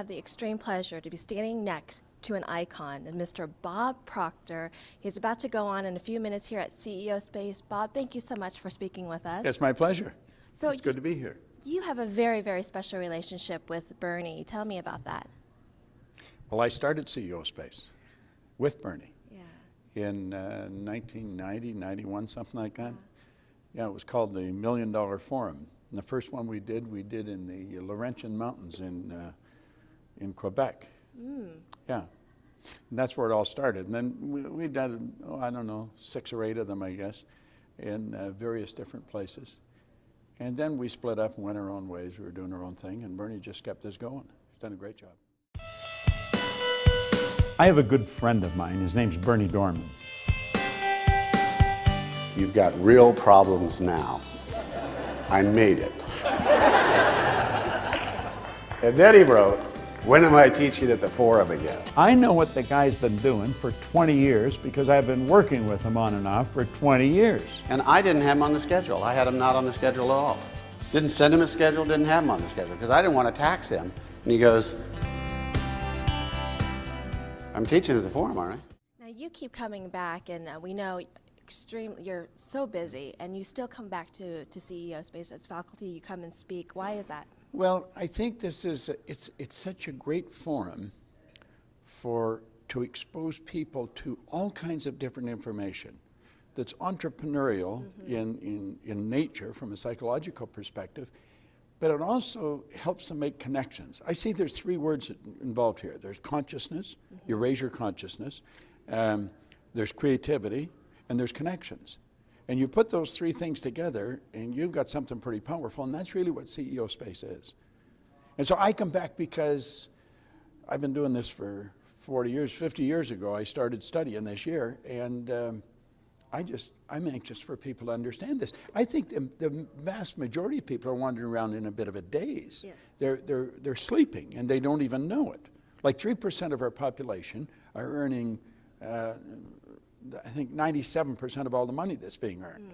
have the extreme pleasure to be standing next to an icon, Mr. Bob Proctor. He's about to go on in a few minutes here at CEO Space. Bob, thank you so much for speaking with us. It's my pleasure. So it's good to be here. You have a very, very special relationship with Bernie. Tell me about that. Well, I started CEO Space with Bernie in 1990, 91, something like that. Yeah, it was called the $1 Million Forum. And the first one we did in the Laurentian Mountains in Quebec. Yeah, and that's where it all started. And then we did, I don't know, 6 or 8 of them, I guess, in various different places. And then we split up and went our own ways. We were doing our own thing, and Bernie just kept us going. He's done a great job. I have a good friend of mine. His name's Bernie Dorman. You've got real problems now. I made it. And then he wrote, when am I teaching at the Forum again? I know what the guy's been doing for 20 years because I've been working with him on and off for 20 years. And I didn't have him on the schedule. I had him not on the schedule at all. Didn't send him a schedule, didn't have him on the schedule because I didn't want to tax him. And he goes, I'm teaching at the Forum, aren't I? Now you keep coming back, and we know you're so busy, and you still come back to CEO Space as faculty. You come and speak. Why is that? Well, I think this is it's such a great forum to expose people to all kinds of different information that's entrepreneurial in nature from a psychological perspective, but it also helps them make connections. I see there's 3 words involved here. There's consciousness, you raise your consciousness, there's creativity, and there's connections. And you put those 3 things together and you've got something pretty powerful, and that's really what CEO Space is. And so I come back because I've been doing this for 40 years. 50 years ago I started studying this year, and I'm anxious for people to understand this. I think the vast majority of people are wandering around in a bit of a daze. Yeah. They're sleeping and they don't even know it. Like 3% of our population are earning I think 97% of all the money that's being earned.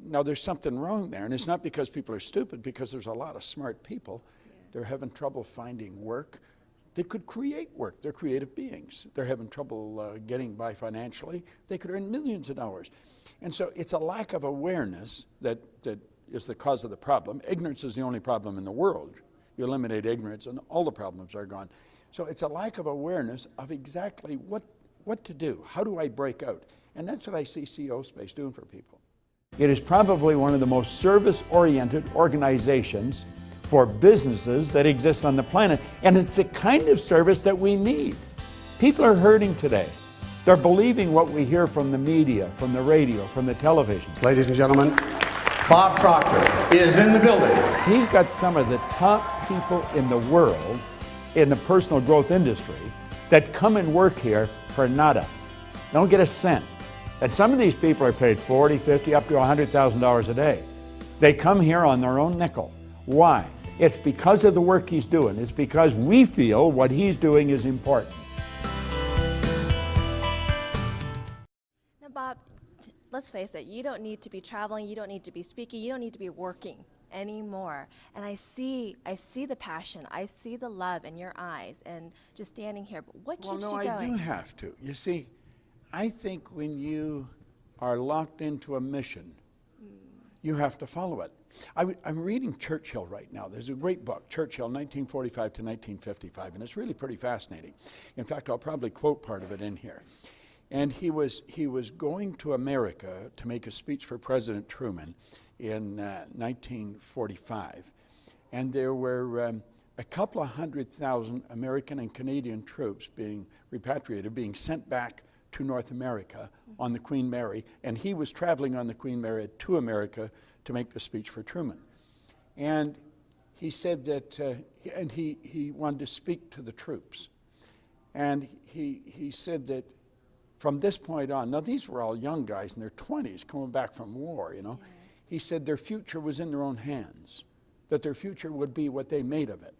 Now there's something wrong there, and it's not because people are stupid, because there's a lot of smart people. They're having trouble finding work. They could create work. They're creative beings. They're having trouble getting by financially. They could earn millions of dollars. And so it's a lack of awareness that is the cause of the problem. Ignorance is the only problem in the world. You eliminate ignorance and all the problems are gone. So it's a lack of awareness of exactly what to do. How do I break out? And that's what I see CEO Space doing for people. It is probably one of the most service-oriented organizations for businesses that exists on the planet, and it's the kind of service that we need. People are hurting today. They're believing what we hear from the media, from the radio, from the television. Ladies and gentlemen, Bob Proctor is in the building. He's got some of the top people in the world in the personal growth industry that come and work here for nada. Don't get a cent. And some of these people are paid $40, $50, up to $100,000 a day. They come here on their own nickel. Why? It's because of the work he's doing. It's because we feel what he's doing is important. Now, Bob, let's face it, you don't need to be traveling, you don't need to be speaking, you don't need to be working anymore. And I see the passion, I see the love in your eyes, and just standing here. But what keeps you going? I do have to. You see, I think when you are locked into a mission, you have to follow it. I'm reading Churchill right now. There's a great book, Churchill, 1945 to 1955, and it's really pretty fascinating. In fact, I'll probably quote part of it in here. And he was going to America to make a speech for President Truman in 1945. And there were a couple of 100,000 American and Canadian troops being repatriated, being sent back to North America on the Queen Mary, and he was traveling on the Queen Mary to America to make the speech for Truman. And he said that, and he wanted to speak to the troops. And he said that from this point on, now these were all young guys in their 20s coming back from war, you know. Yeah. He said their future was in their own hands, that their future would be what they made of it.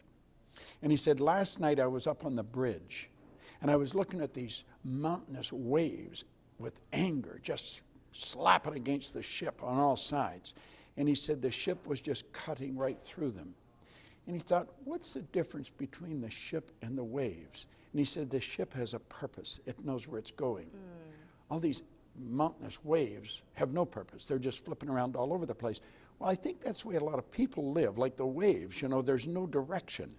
And he said, last night I was up on the bridge and I was looking at these mountainous waves with anger just slapping against the ship on all sides. And he said the ship was just cutting right through them. And he thought, what's the difference between the ship and the waves? And he said, the ship has a purpose. It knows where it's going. All these mountainous waves have no purpose. They're just flipping around all over the place. Well, I think that's the way a lot of people live, like the waves. You know, there's no direction,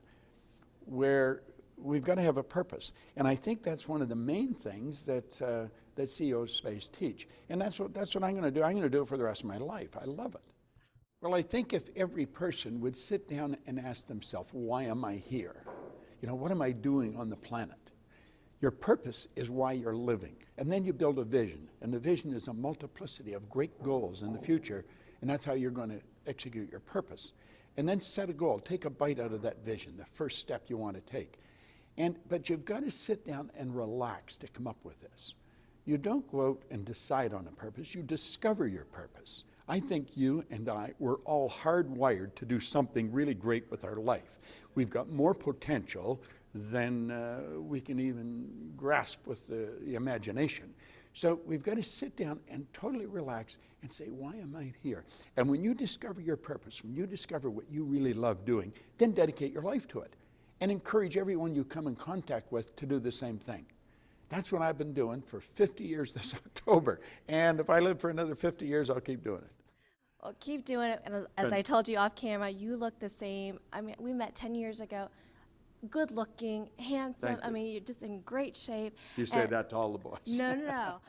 where we've got to have a purpose. And I think that's one of the main things that that CEOs Space teach. And that's what I'm going to do. I'm going to do it for the rest of my life. I love it. Well, I think if every person would sit down and ask themselves, why am I here? You know, what am I doing on the planet? Your purpose is why you're living. And then you build a vision. And the vision is a multiplicity of great goals in the future. And that's how you're going to execute your purpose. And then set a goal. Take a bite out of that vision, the first step you want to take. But you've got to sit down and relax to come up with this. You don't go out and decide on a purpose. You discover your purpose. I think you and I, we're all hardwired to do something really great with our life. We've got more potential than we can even grasp with the imagination. So we've got to sit down and totally relax and say, why am I here? And when you discover your purpose, when you discover what you really love doing, then dedicate your life to it. And encourage everyone you come in contact with to do the same thing. That's what I've been doing for 50 years this October. And if I live for another 50 years, I'll keep doing it. Well, keep doing it. And as I told you off camera, you look the same. I mean, we met 10 years ago. Good looking, handsome. Thank you. I mean, you're just in great shape. You say that to all the boys. No.